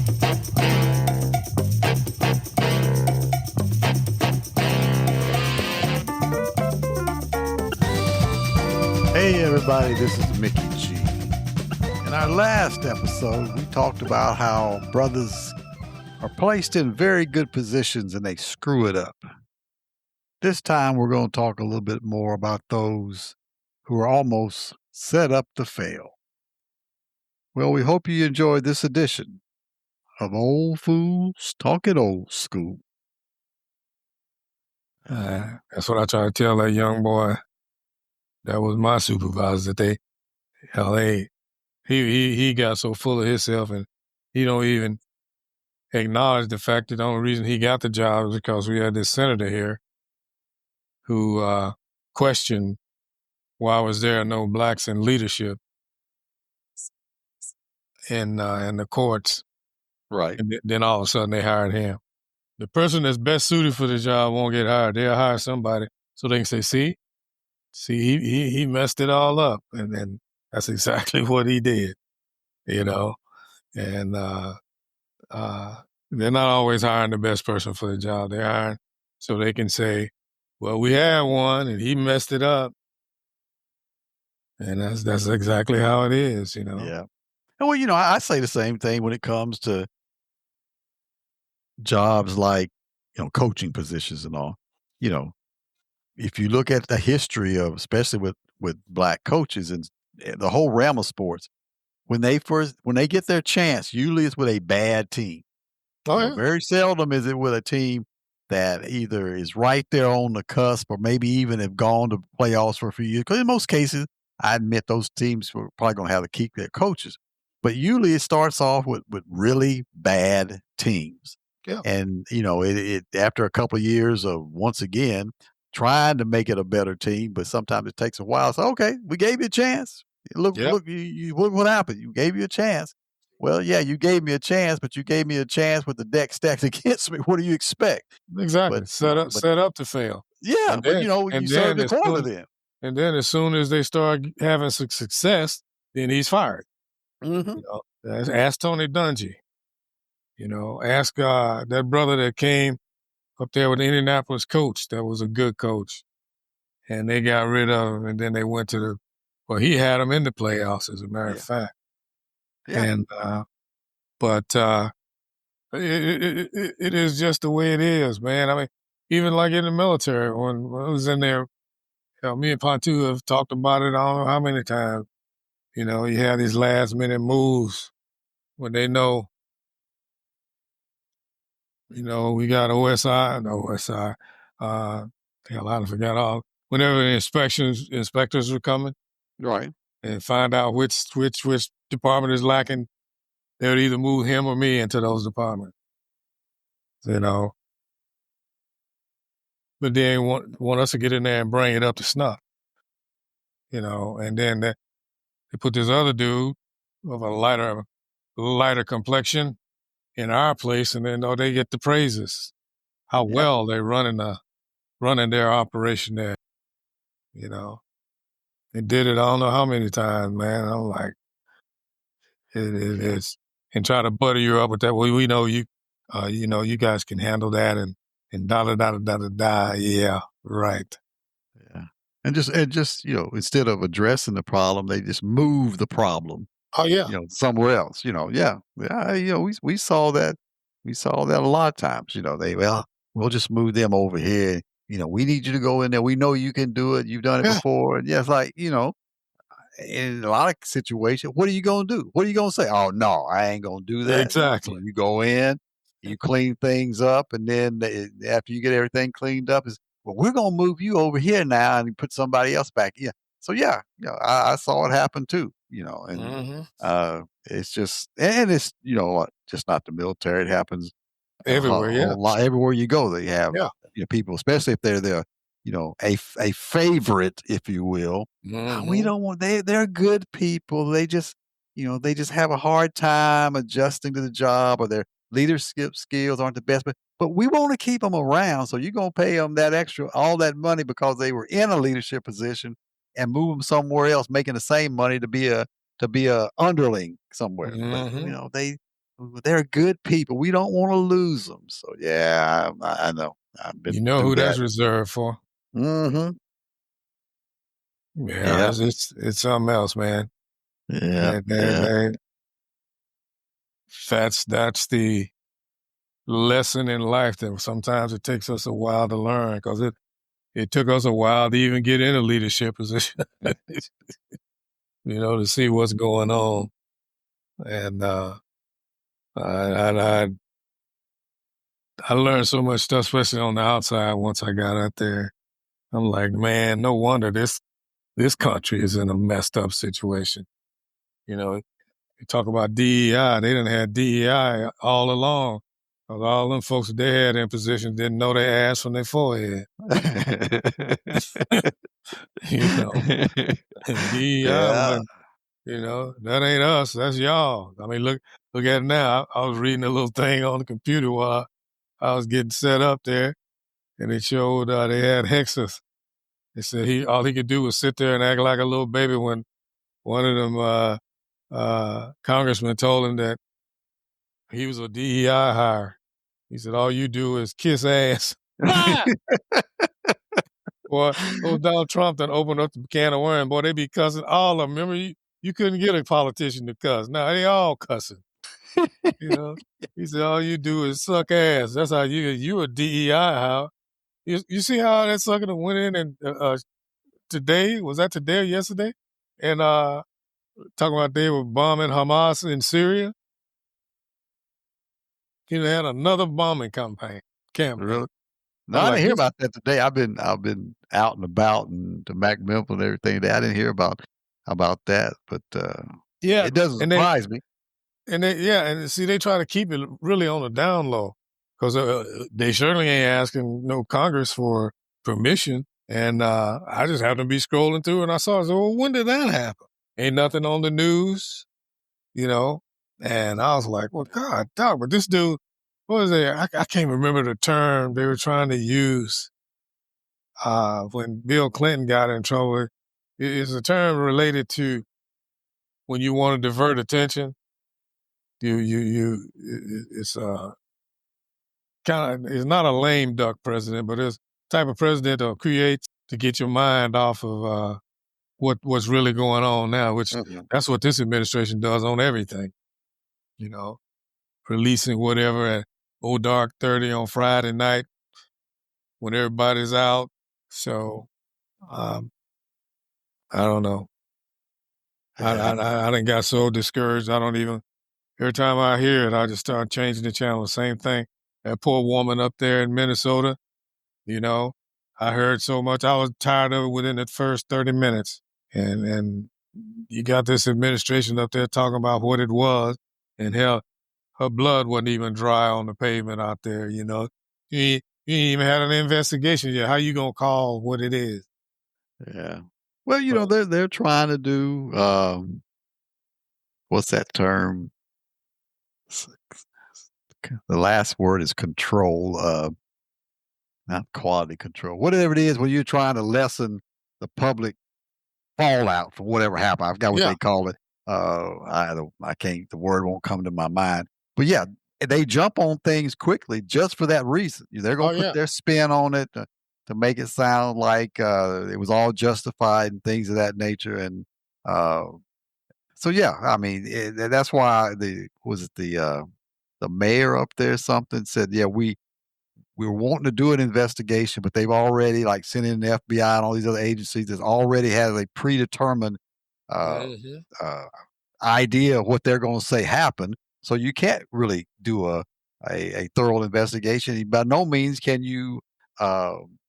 Hey everybody, this is Mickey G. In our last episode, we talked about how brothers are placed in very good positions and they screw it up. This time we're going to talk a little bit more about those who are almost set up to fail. Well, we hope you enjoyed this edition of Old Fools Talking Old School. That's what I try to tell that young boy. That was my supervisor. He got so full of himself, and he don't even acknowledge the fact that the only reason he got the job is because we had this senator here who questioned why was there no blacks in leadership in the courts. Right. And then all of a sudden they hired him. The person that's best suited for the job won't get hired. They'll hire somebody so they can say, see, he messed it all up. And then that's exactly what he did, you know. And they're not always hiring the best person for the job. They're hiring so they can say, well, we had one and he messed it up. And that's exactly how it is, you know. Yeah. And well, I say the same thing when it comes to jobs like, coaching positions and all. If you look at the history of, especially with black coaches and the whole realm of sports, when they get their chance, usually it's with a bad team. Oh, yeah. Very seldom is it with a team that either is right there on the cusp or maybe even have gone to playoffs for a few years. Because in most cases, I admit those teams were probably going to have to keep their coaches. But usually it starts off with really bad teams. Yeah. And, it after a couple of years of, once again, trying to make it a better team, but sometimes it takes a while. So, okay, we gave you a chance. Look, look what happened. You gave you a chance. Well, yeah, you gave me a chance, but you gave me a chance with the deck stacked against me. What do you expect? Exactly. Set up to fail. Yeah, and but then, you served the corner then. And then as soon as they start having success, then he's fired. Mm-hmm. Ask Tony Dungy. Ask that brother that came up there with the Indianapolis coach that was a good coach. And they got rid of him, and then they went to he had him in the playoffs, as a matter of fact. Yeah. And but it is just the way it is, man. I mean, even like in the military, when I was in there, me and Pontu have talked about it I don't know how many times. You have these last minute moves when they know, we got OSI. Hell, I forgot all. Whenever the inspectors were coming. Right. And find out which department is lacking, they would either move him or me into those departments. But they want us to get in there and bring it up to snuff. And then they put this other dude of a lighter complexion in our place, and then they get the praises. How well they're running their operation there. They did it I don't know how many times, man. I'm like, it is, and try to butter you up with that. Well, we know you guys can handle that, and da. Yeah, right. Yeah, and just instead of addressing the problem, they just move the problem. Oh yeah, somewhere else. We saw that. We saw that a lot of times. We'll just move them over here. We need you to go in there. We know you can do it. You've done it before. And it's like, in a lot of situations, what are you going to do? What are you going to say? Oh, no, I ain't going to do that. Exactly. So you go in, you clean things up. And then after you get everything cleaned up, we're going to move you over here now and put somebody else back. Yeah. So, I saw it happen too, and it's just, and it's, just not the military. It happens everywhere. Everywhere you go, they have people, especially if they're a favorite, if you will. Mm-hmm. We don't want they're good people. They just have a hard time adjusting to the job, or their leadership skills aren't the best. But we want to keep them around, so you're gonna pay them all that money because they were in a leadership position, and move them somewhere else, making the same money to be a underling somewhere. Mm-hmm. But, They're good people. We don't want to lose them. So yeah, I know. I've You been know through who that. that's reserved for? Mm-hmm. Yeah, Yeah. it's something else, man. Yeah. They, they, Yeah. they, that's the lesson in life that sometimes it takes us a while to learn because it took us a while to even get in a leadership position, to see what's going on. And I learned so much stuff, especially on the outside once I got out there. I'm like, man, no wonder this country is in a messed up situation. You talk about DEI, they didn't have DEI all along. Because all them folks that they had in position didn't know their ass from their forehead. And DEI was Yeah. like, that ain't us, that's y'all. I mean, look at it now. I was reading a little thing on the computer while I was getting set up there, and it showed they had Hexus. They said all he could do was sit there and act like a little baby when one of them congressmen told him that he was a DEI hire. He said, all you do is kiss ass. Boy, old Donald Trump done opened up the can of worms. Boy, they be cussing all of them. Remember, you couldn't get a politician to cuss. Now they all cussing. He said, all you do is suck ass. That's how you a DEI how. You see how that sucker went in and today, was that today or yesterday? And talking about they were bombing Hamas in Syria. He had another bombing campaign. Really? No, I'm I like, didn't hear about that today. I've been out and about and to Mac Memphis and everything today. I didn't hear about that, but yeah, it doesn't and surprise me. and see, they try to keep it really on the down low because they certainly ain't asking no Congress for permission. And I just happened to be scrolling through and I saw, well, when did that happen? Ain't nothing on the news, And I was like, well, God, dog, but this dude, what was it? I can't remember the term they were trying to use when Bill Clinton got in trouble. It's a term related to when you want to divert attention. It's it's not a lame duck president, but it's type of president that creates to get your mind off of what's really going on now, which that's what this administration does on everything, releasing whatever at dark 30 on Friday night when everybody's out. So I don't know. Yeah. I done got so discouraged. I don't even, every time I hear it, I just start changing the channel. Same thing. That poor woman up there in Minnesota, I heard so much. I was tired of it within the first 30 minutes. And you got this administration up there talking about what it was, and hell, her blood wasn't even dry on the pavement out there, You ain't even had an investigation yet. How you gonna call what it is? Yeah. Well, they're trying to do what's that term? The last word is control, not quality control. Whatever it is, when you're trying to lessen the public fallout from whatever happened. I forgot what they call it. I can't. The word won't come to my mind. But yeah, they jump on things quickly just for that reason. They're going to put their spin on it to make it sound like it was all justified and things of that nature. And so yeah, I mean that's why the mayor up there something said, yeah, we were wanting to do an investigation, but they've already like sent in the FBI and all these other agencies that already has a predetermined uh, uh, idea of what they're going to say happened. So you can't really do a thorough investigation. By no means can you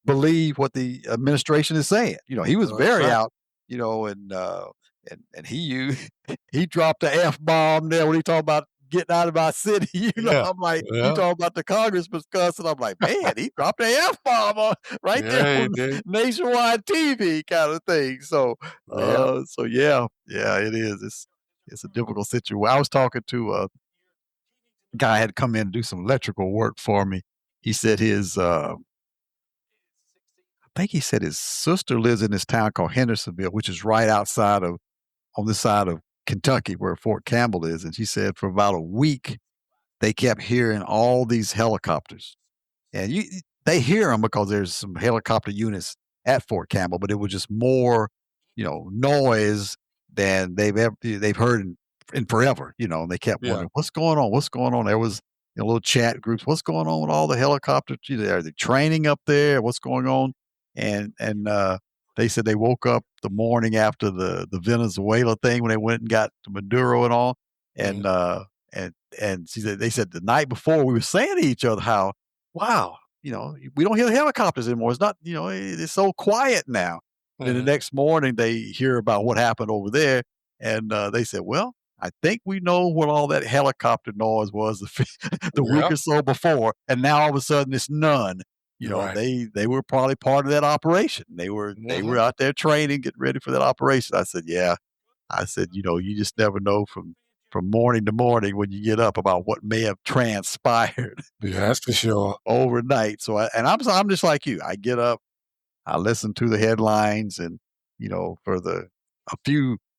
believe what the administration is saying. He was very out. And he dropped the F-bomb there when he talked about getting out of my city. I'm like, you talking about the congressman's cussing. I'm like, man, he dropped the F-bomb right there on nationwide TV kind of thing. So, yeah, it is. It's a difficult situation. I was talking to a guy had come in to do some electrical work for me. He said I think he said his sister lives in this town called Hendersonville, which is right outside on this side of Kentucky where Fort Campbell is. And she said for about a week, they kept hearing all these helicopters. And they hear them because there's some helicopter units at Fort Campbell, but it was just more, noise than they've heard in forever. And they kept Yeah. wondering what's going on, what's going on. There was little chat groups, what's going on with all the helicopters? Are they training up there? What's going on? And they said they woke up the morning after the Venezuela thing when they went and got to Maduro and all, Mhm. and they said the night before we were saying to each other how, wow, we don't hear the helicopters anymore. It's not, it's so quiet now. Then the Mhm. next morning they hear about what happened over there, and they said, well, I think we know what all that helicopter noise was the week Yep. or so before, and now all of a sudden it's none. Right. They were probably part of that operation. They were Mhm. out there training, getting ready for that operation. I said, yeah. I said, you just never know from morning to morning when you get up about what may have transpired Yeah, that's for sure. overnight. So I'm just like you. I get up, I listen to the headlines, and for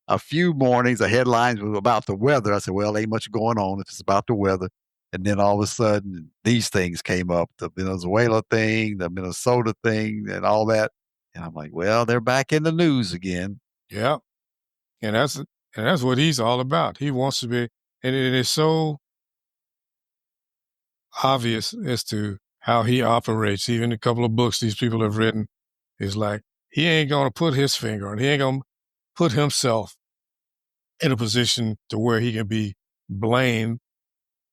a few mornings, the headlines were about the weather. I said, well, ain't much going on if it's about the weather. And then all of a sudden, these things came up: the Venezuela thing, the Minnesota thing, and all that. And I'm like, well, they're back in the news again. Yeah. And that's what he's all about. He wants to be, and it is so obvious as to how he operates. Even a couple of books these people have written is like he ain't gonna put his finger on. He ain't gonna put himself in a position to where he can be blamed.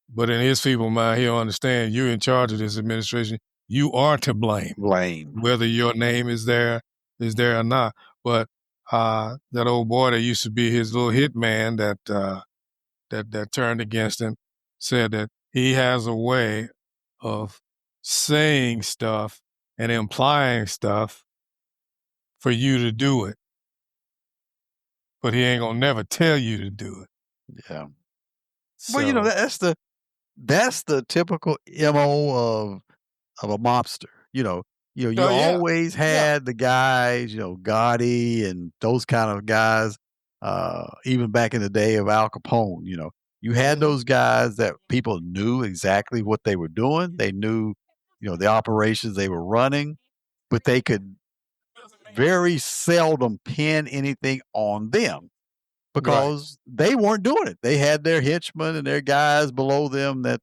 But in his feeble mind, he'll understand you're in charge of this administration. You are to blame, Blame. whether your name is there or not. But that old boy that used to be his little hitman that turned against him said that he has a way of saying stuff and implying stuff for you to do it, but he ain't gonna never tell you to do it. Yeah. Well, So, that's the typical MO of a mobster. You oh yeah, always yeah, had the guys, Gotti and those kind of guys. Even back in the day of Al Capone, you had hmm those guys that people knew exactly what they were doing. They knew, the operations they were running, but they could very seldom pin anything on them right, because they weren't doing it. They had their henchmen and their guys below them that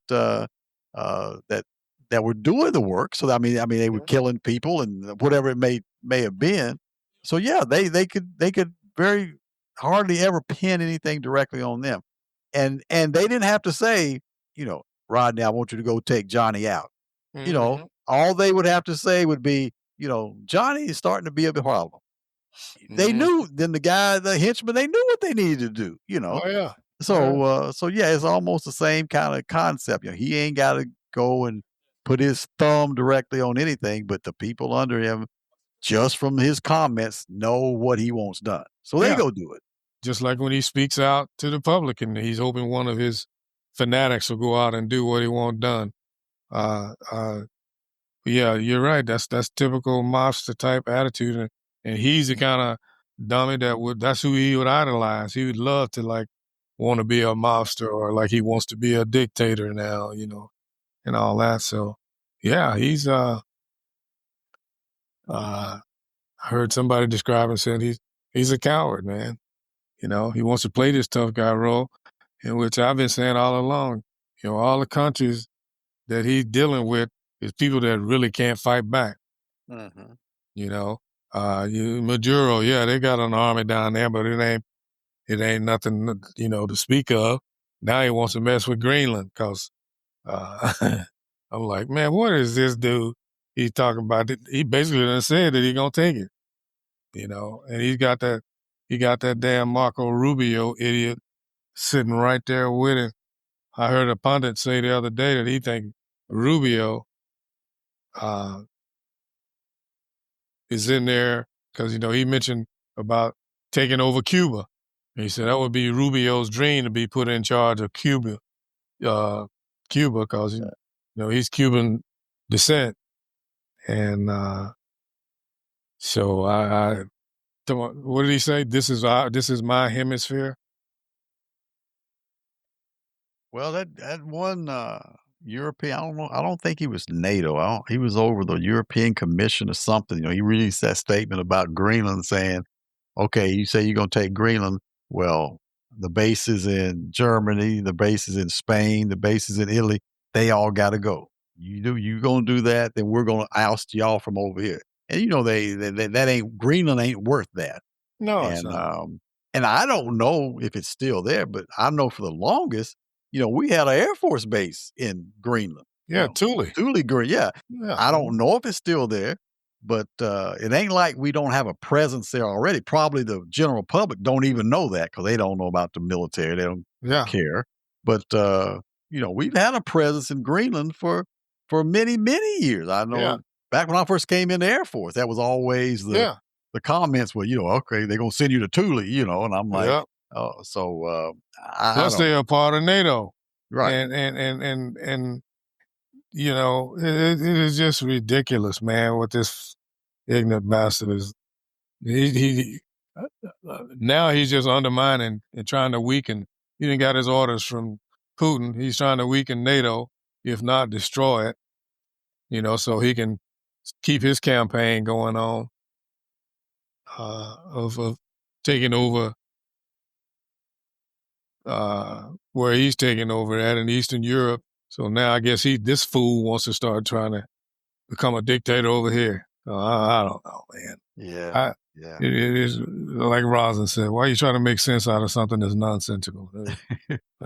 were doing the work. So I mean, they were Mhm. killing people and whatever it may have been. So yeah, they could very hardly ever pin anything directly on them, and they didn't have to say, Rodney, I want you to go take Johnny out. Mhm. All they would have to say would be, Johnny is starting to be a problem. They Mhm. knew then the henchmen, they knew what they needed to do. Oh yeah, oh yeah, So yeah, it's almost the same kind of concept. He ain't got to go and put his thumb directly on anything, but the people under him, just from his comments, know what he wants done. So they yeah. go do it. Just like when he speaks out to the public and he's hoping one of his fanatics will go out and do what he wants done. Uh, uh, yeah, you're right. That's typical mobster type attitude, and he's the kind of dummy that's who he would idolize. He would love to like want to be a mobster or like he wants to be a dictator now, and all that. So yeah, I heard somebody describe and said he's a coward, man. He wants to play this tough guy role, in which I've been saying all along, all the countries that he's dealing with is people that really can't fight back. Mhm. You know, Maduro, yeah, they got an army down there, but it ain't nothing, to speak of. Now he wants to mess with Greenland because I'm like, man, what is this dude? He's talking about it. He basically done said that he gonna take it, and he got that damn Marco Rubio idiot sitting right there with him. I heard a pundit say the other day that he think Rubio uh, is in there because he mentioned about taking over Cuba. And he said that would be Rubio's dream to be put in charge of uh, Cuba, because he's Cuban descent, and so what did he say? This is my hemisphere. Well, that one European, I don't know, I don't think he was NATO. He was over the European Commission or something. He released that statement about Greenland, saying, "Okay, you say you're going to take Greenland. Well, the bases in Germany, the bases in Spain, the bases in Italy, they all got to go. You going to do that, then we're going to oust y'all from over here." And that ain't Greenland ain't worth that. No, it's And, not. and I don't know if it's still there, but I know for the longest, we had an Air Force base in Greenland, Yeah, Thule. Thule, yeah. Yeah. I don't know if it's still there, but, it ain't like we don't have a presence there already. Probably the general public don't even know that because they don't know about the military. They don't Yeah. care. But, we've had a presence in Greenland for many, many years. I Yeah. know back when I first came in the Air Force, that was always Yeah. the comments were, okay, they're gonna send you to Thule, and I'm like, Yeah. oh, so I Plus, don't they are part of NATO, right. and it is just ridiculous, man. What this ignorant bastard is. He now he's just undermining and trying to weaken. He didn't got his orders from Putin. He's trying to weaken NATO, if not destroy it. So he can keep his campaign going on of taking over where he's taking over at in Eastern Europe. So now I guess this fool wants to start trying to become a dictator over here. I don't know, man. Yeah, yeah. It is like Rosin said. Why are you trying to make sense out of something that's nonsensical?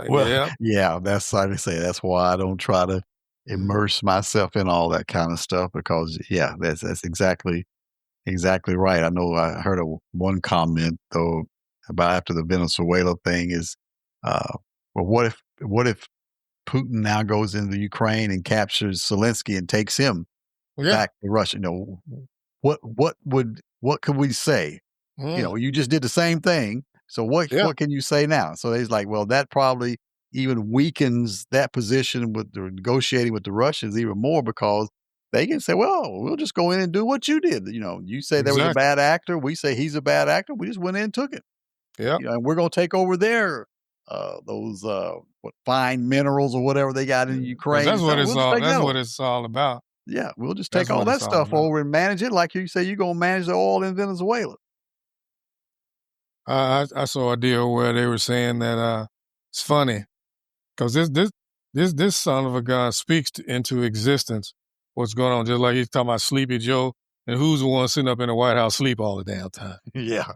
Well, Yeah. yeah, that's like I say, that's why I don't try to immerse myself in all that kind of stuff because yeah, that's exactly right. I know I heard one comment though about after the Venezuela thing is, well, what if Putin now goes into Ukraine and captures Zelensky and takes him Yeah. back to Russia? What could we say? You just did the same thing. So Yeah. what can you say now? So he's like, well, that probably even weakens that position with the negotiating with the Russians even more because they can say, well, we'll just go in and do what you did. You say there was a Exactly. bad actor. We say he's a bad actor. We just went in and took it. Yeah. And we're going to take over their those what fine minerals or whatever they got in Ukraine. That's what it's We'll just all. take that That's what over. it's all about. Yeah, we'll just That's take all what that it's all stuff about. over and manage it like you say you're going to manage the oil in Venezuela. I saw a deal where they were saying that it's funny because this son of a gun speaks into existence what's going on. Just like he's talking about Sleepy Joe, and who's the one sitting up in the White House sleep all the damn time. Yeah.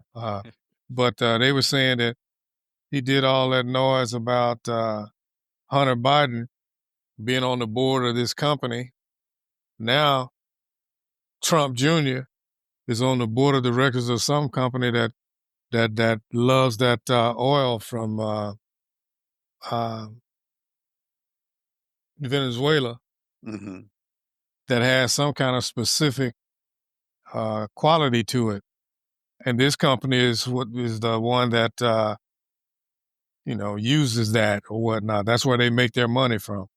But they were saying that he did all that noise about Hunter Biden being on the board of this company. Now Trump Jr. is on the board of directors of some company that loves that oil from Venezuela Mhm. that has some kind of specific quality to it. And this company is the one that uses that or whatnot. That's where they make their money from.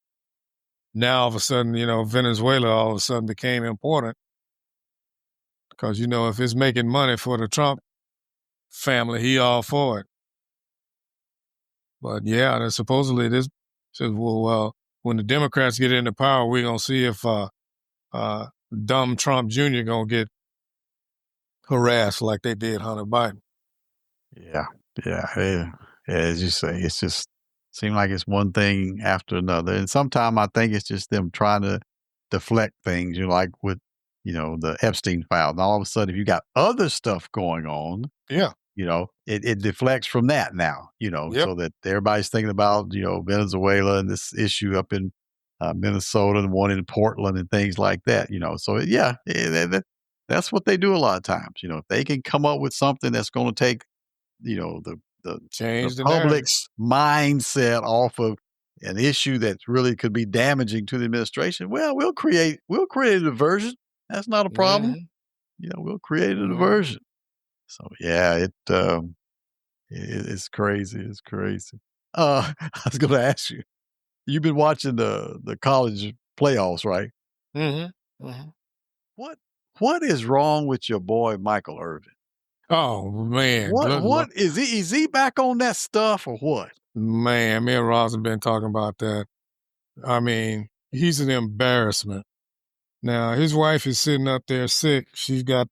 Now all of a sudden, Venezuela all of a sudden became important because if it's making money for the Trump family, he all for it. But yeah, and supposedly this says, well, when the Democrats get into power, we're gonna see if dumb Trump Jr. gonna get harassed like they did Hunter Biden. Yeah. Yeah. As you say, it's just seems like it's one thing after another. And sometimes I think it's just them trying to deflect things, like with, the Epstein file. And all of a sudden, if you got other stuff going on, Yeah. it deflects from that now, Yep. so that everybody's thinking about, Venezuela and this issue up in Minnesota and one in Portland and things like that, So, yeah, that's what they do a lot of times. If they can come up with something that's going to take, the Change the narrative. public's mindset off of an issue that really could be damaging to the administration, well, we'll create a diversion. That's not a problem. We'll create a diversion. So yeah, it's crazy. It's crazy. I was going to ask you. You've been watching the college playoffs, right? Mm-hmm. Mm-hmm. What is wrong with your boy Michael Irvin? Oh man, What is he back on that stuff or what? Man, me and Ross have been talking about that. I mean, he's an embarrassment. Now, his wife is sitting up there sick. She's got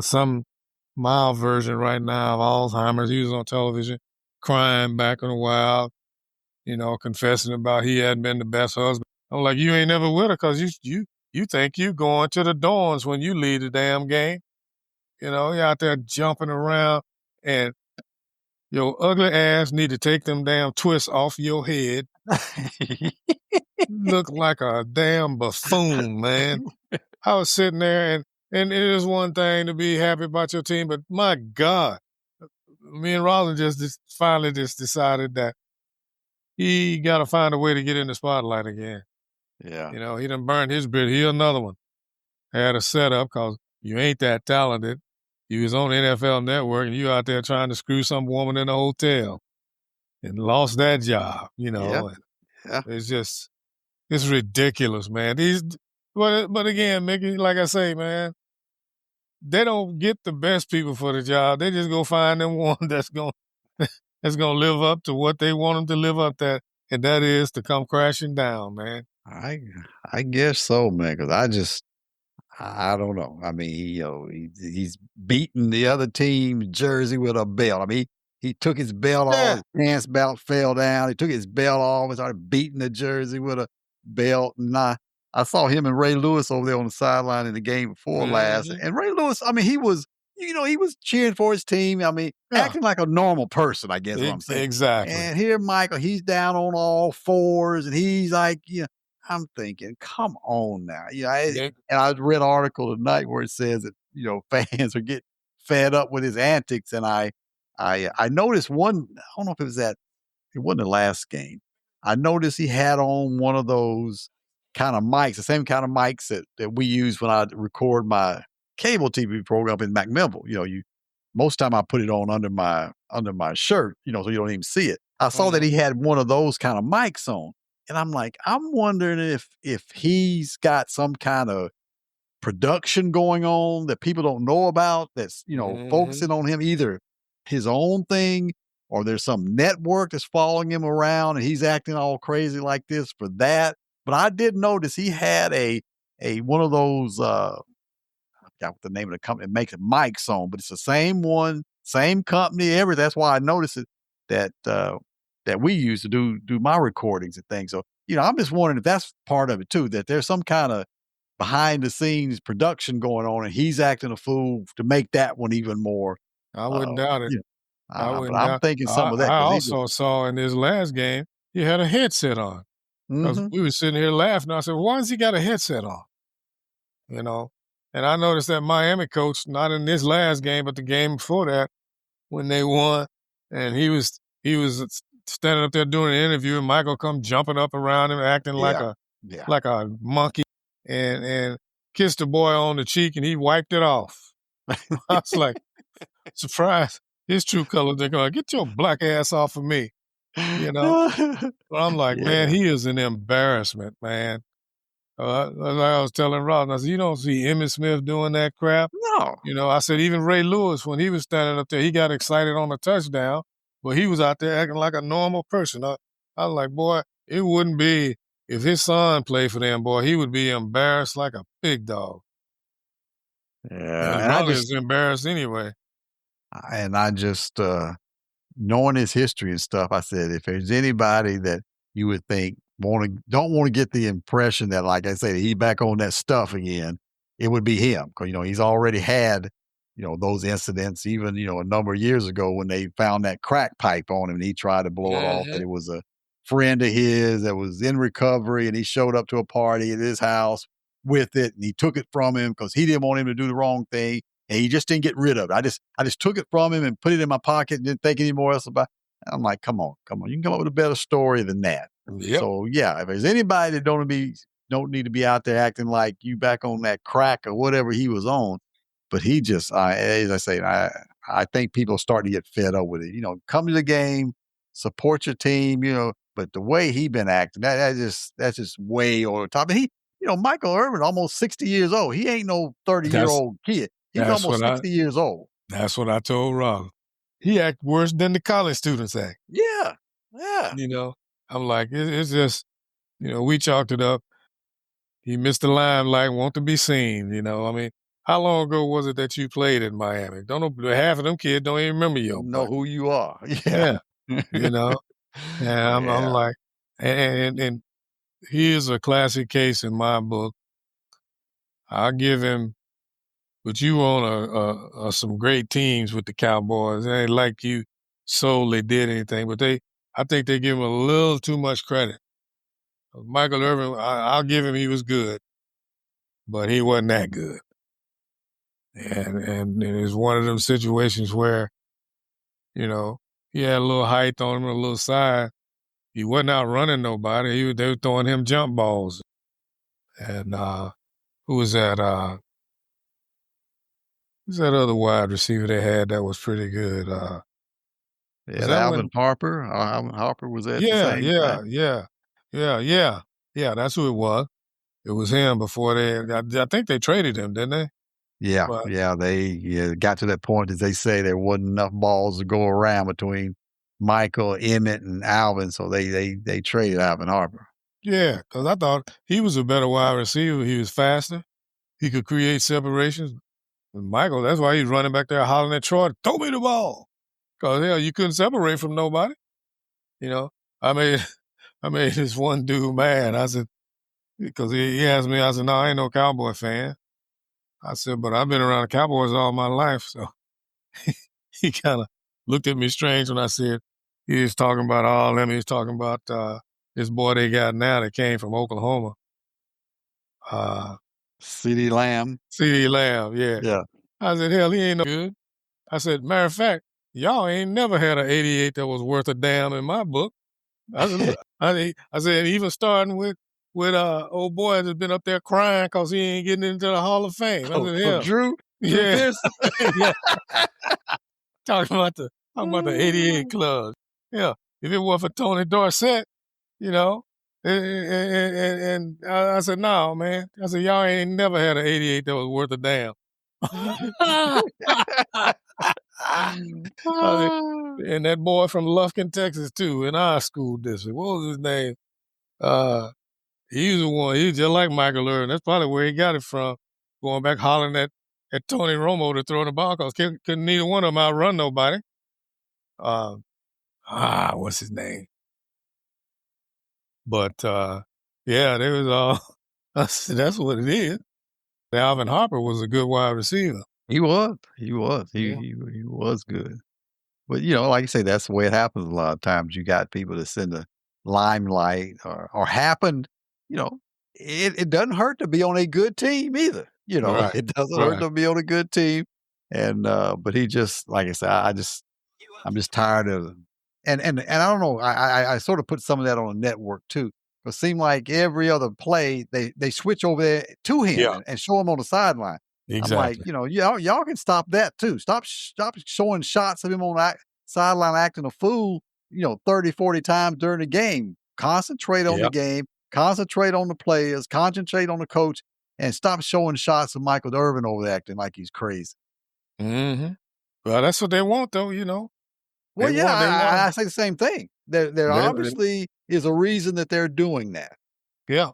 some mild version right now of Alzheimer's. He was on television crying back in a while, confessing about he hadn't been the best husband. I'm like, you ain't never with her because you think you going to the dorms when you leave the damn game. You out there jumping around, and your ugly ass need to take them damn twists off your head. Look like a damn buffoon, man. I was sitting there, and it is one thing to be happy about your team, but my God, me and Rollins just finally decided that he got to find a way to get in the spotlight again. Yeah. He done burned his bridge. He another one. Had a setup because you ain't that talented. You was on NFL Network, and you out there trying to screw some woman in a hotel and lost that job, Yeah. It's ridiculous, man. But again, Mickey, like I say, man, they don't get the best people for the job. They just go find them one that's gonna live up to what they want them to live up to, and that is to come crashing down, man. I guess so, man. Because I don't know. I mean, he's beating the other team's jersey with a belt. I mean, he took his belt off, his pants belt fell down. He took his belt off and started beating the jersey with a belt. And I saw him and Ray Lewis over there on the sideline in the game before last. Mhm. And Ray Lewis, I mean, he was cheering for his team. I mean, acting like a normal person, I guess what I'm saying. Exactly. And here, Michael, he's down on all fours and he's like, I'm thinking, come on now. And I read an article tonight where it says that, fans are getting fed up with his antics. And I noticed one, I don't know if it wasn't the last game. I noticed he had on one of those kind of mics, the same kind of mics that we use when I record my cable TV program in McMinnville. Most time I put it on under my shirt, so you don't even see it. I saw that he had one of those kind of mics on. And I'm like, I'm wondering if he's got some kind of production going on that people don't know about that's, focusing on him, either his own thing or there's some network that's following him around and he's acting all crazy like this for that. But I did notice he had a one of those I forgot what the name of the company makes it mics on, but it's the same one, same company, everything. That's why I noticed it that we use to do my recordings and things. So, I'm just wondering if that's part of it too, that there's some kind of behind the scenes production going on and he's acting a fool to make that one even more. I wouldn't doubt it. But I'm thinking some of that. I also saw in his last game, he had a headset on. Because we were sitting here laughing. I said, why has he got a headset on? And I noticed that Miami coach, not in this last game, but the game before that, when they won, and he was standing up there doing an interview, and Michael come jumping up around him, acting like a monkey, and kissed the boy on the cheek, and he wiped it off. I was like, surprised. His true colors, they're going, get your black ass off of me. But I'm like, man, he is an embarrassment, man. Like I was telling Rob, I said, you don't see Emmitt Smith doing that crap. No. I said, even Ray Lewis, when he was standing up there, he got excited on a touchdown, but he was out there acting like a normal person. I was like, boy, it wouldn't be, if his son played for them, boy, he would be embarrassed like a big dog. Yeah. And Ronnie is embarrassed anyway. And I just, knowing his history and stuff, I said, if there's anybody that you would think don't want to get the impression that, like I said, he back on that stuff again, it would be him. Because, he's already had, those incidents, even, a number of years ago when they found that crack pipe on him and he tried to blow it off, that it was a friend of his that was in recovery and he showed up to a party at his house with it and he took it from him because he didn't want him to do the wrong thing. And he just didn't get rid of it. I just took it from him and put it in my pocket and didn't think any more else about it. I'm like, come on. You can come up with a better story than that. Yep. So yeah, if there's anybody that don't need to be out there acting like you back on that crack or whatever he was on, but he just, as I say, I think people are starting to get fed up with it. Come to the game, support your team, but the way he been acting, that's just way over the top. And Michael Irvin, almost 60 years old. He ain't no 30-year-old kid. He's almost 60 years old. That's what I told Rob. he act worse than the college students act. Yeah. Yeah. You know, I'm like, it's just, we chalked it up. He missed the limelight, want to be seen. I mean, how long ago was it that you played in Miami? Don't know, half of them kids don't even remember your Know butt. who you are. Yeah. Yeah, you know, and I'm Yeah. like, and he is a classic case in my book. I'll give him, but you on some great teams with the Cowboys. It ain't like you solely did anything, but I think they give him a little too much credit. Michael Irvin, I'll give him he was good, but he wasn't that good. And it was one of them situations where, he had a little height on him, a little size. He wasn't out running nobody. They were throwing him jump balls. And who was that? Who's that other wide receiver they had that was pretty good? Was Yeah, that Alvin when? Harper. Alvin Harper was at the Yeah, same time. yeah. That's who it was. It was him before I think they traded him, didn't they? Yeah, But yeah, they got to that point, as they say, there wasn't enough balls to go around between Michael, Emmett, and Alvin, so they traded Alvin Harper. yeah, because I thought he was a better wide receiver. He was faster. He could create separations. And Michael, that's why he's running back there hollering at Troy, throw me the ball. Because, hell, you couldn't separate from nobody. I made I made this one dude mad. I said, because he asked me, I said, no, I ain't no Cowboy fan. I said, but I've been around the Cowboys all my life. So he kind of looked at me strange when I said, he was talking about all them. He was talking about this boy they got now that came from Oklahoma. CeeDee Lamb. CeeDee Lamb, yeah. Yeah. I said, hell, he ain't no good. I said, matter of fact, y'all ain't never had an 88 that was worth a damn in my book. I said, look, I said, even starting with old boy that's been up there crying because he ain't getting into the Hall of Fame. I said, hell, Drew yeah, Pearson. yeah. Talking about the 88 club. Yeah, if it weren't for Tony Dorsett, you know, and I said, no, man. I said, y'all ain't never had an 88 that was worth a damn. And that boy from Lufkin, Texas, too, in our school district. What was his name? He was the one. He was just like Michael Irvin. That's probably where he got it from. Going back hollering at Tony Romo to throw the ball because couldn't neither one of them outrun nobody. What's his name? But yeah, they was all. That's what it is. Alvin Harper was a good wide receiver. He was. He was good. But like you say, that's the way it happens a lot of times. You got people that's in the limelight or happened, you know, it doesn't hurt to be on a good team either. Right. It doesn't hurt Right. to be on a good team. And but he just, like I said, I'm just tired of and I don't know, I sort of put some of that on the network too. It seemed like every other play they switch over there to him Yeah. and show him on the sideline. Exactly. I'm like, y'all can stop that too. Stop showing shots of him on the sideline acting a fool, 30, 40 times during the game. Concentrate on the Yep. game, concentrate on the players, concentrate on the coach, and stop showing shots of Michael Irvin over there acting like he's crazy. Mm-hmm. Well, that's what they want, though. Well, They want. I say the same thing. There obviously is a reason that they're doing that. Yeah.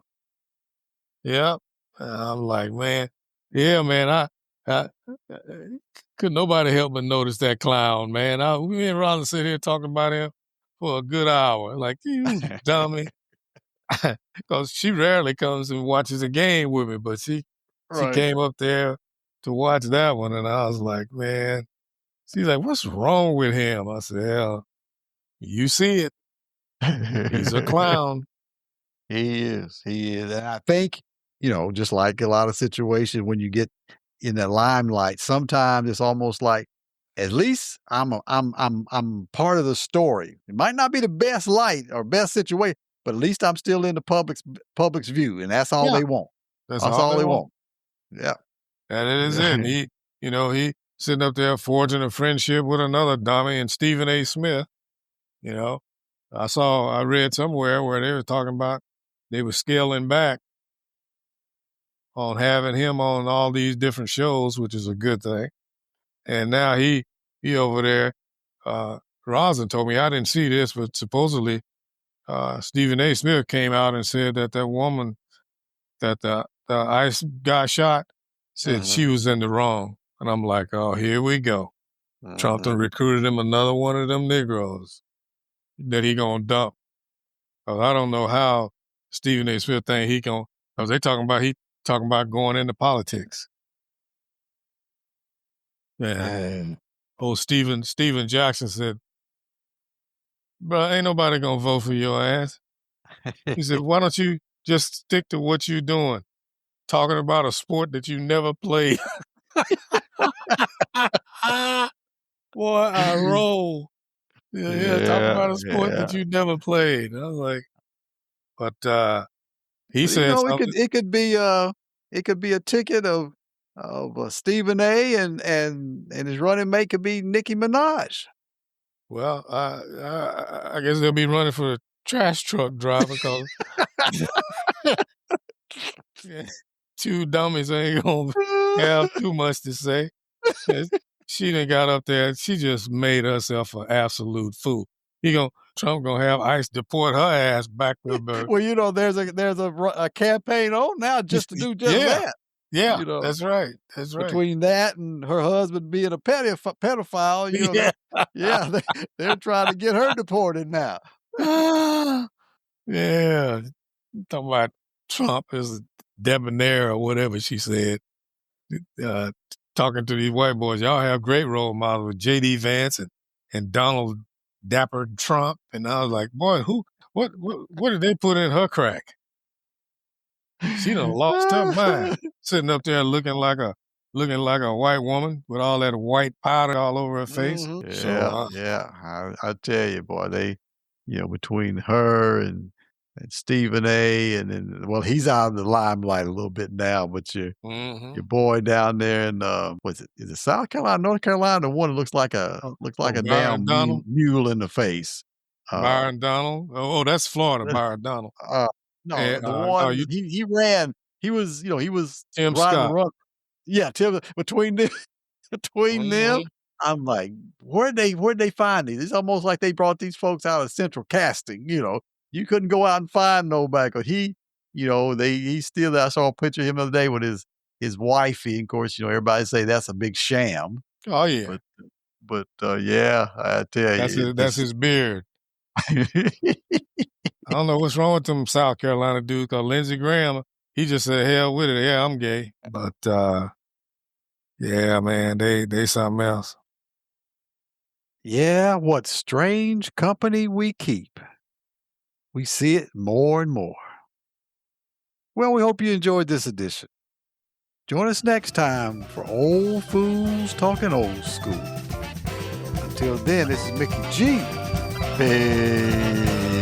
Yeah. I'm like, man, yeah, man. I could nobody help but notice that clown, man. Me and Ron sit here talking about him for a good hour. Like, you dummy. Because she rarely comes and watches a game with me, but she Right. came up there to watch that one, and I was like, man. She's like, what's wrong with him? I said, hell, you see it. He's a clown. He is. He is. And I think, just like a lot of situations when you get in the limelight, sometimes it's almost like, at least I'm part of the story. It might not be the best light or best situation, but at least I'm still in the public's view, and that's all Yeah. they want. That's That's all they want. Yeah. And it is it. He, he sitting up there forging a friendship with another dummy and Stephen A. Smith. I read somewhere where they were talking about they were scaling back on having him on all these different shows, which is a good thing. And now he over there Rosin told me, I didn't see this, but supposedly Stephen A. Smith came out and said that woman that the ICE guy shot said she was in the wrong. And I'm like, oh, here we go. Trump done recruited him another one of them Negroes that he gonna dump. I don't know how Stephen A. Smith think he gonna, because he talking about going into politics. Man. Old Steven Jackson said, bro, ain't nobody gonna vote for your ass. He said, why don't you just stick to what you're doing? Talking about a sport that you never played. Boy, I roll. Yeah, talking about a sport that you never played. I was like, but he said something. It could be a ticket of Stephen A. and his running mate could be Nicki Minaj. Well, I guess they'll be running for a trash truck driver because two dummies ain't gonna have too much to say. She done got up there. She just made herself an absolute fool. Trump gonna have ICE deport her ass back to the. Well, there's a campaign on now just to do that. Yeah, that's right. That's right. Between that and her husband being a pedophile, they're trying to get her deported now. Yeah, talking about Trump is a debonair or whatever she said. Talking to these white boys, y'all have great role models with J.D. Vance and Donald Dapper Trump, and I was like, boy, what did they put in her crack? She done lost her mind, sitting up there looking like a white woman with all that white powder all over her face. I tell you, boy, they, between her and Stephen A. and then, he's out of the limelight a little bit now, but your boy down there in is it South Carolina, North Carolina, the one that looks like a damn mule in the face. Byron Donald. Oh, that's Florida, Byron Donald. No, the one he ran. He was Tim Scott. Yeah, Tim. Between them, I'm like, where'd they find these? It's almost like they brought these folks out of central casting. You couldn't go out and find nobody. 'Cause he's still there. I saw a picture of him the other day with his wifey. Of course, everybody say that's a big sham. Oh yeah, but I tell you, that's his beard. I don't know what's wrong with them South Carolina dudes. Cause Lindsey Graham, he just said, "Hell with it, yeah, I'm gay." But yeah, man, they something else. Yeah, what strange company we keep. We see it more and more. Well, we hope you enjoyed this edition. Join us next time for Old Fools Talking Old School. Until then, this is Mickey G. Peace.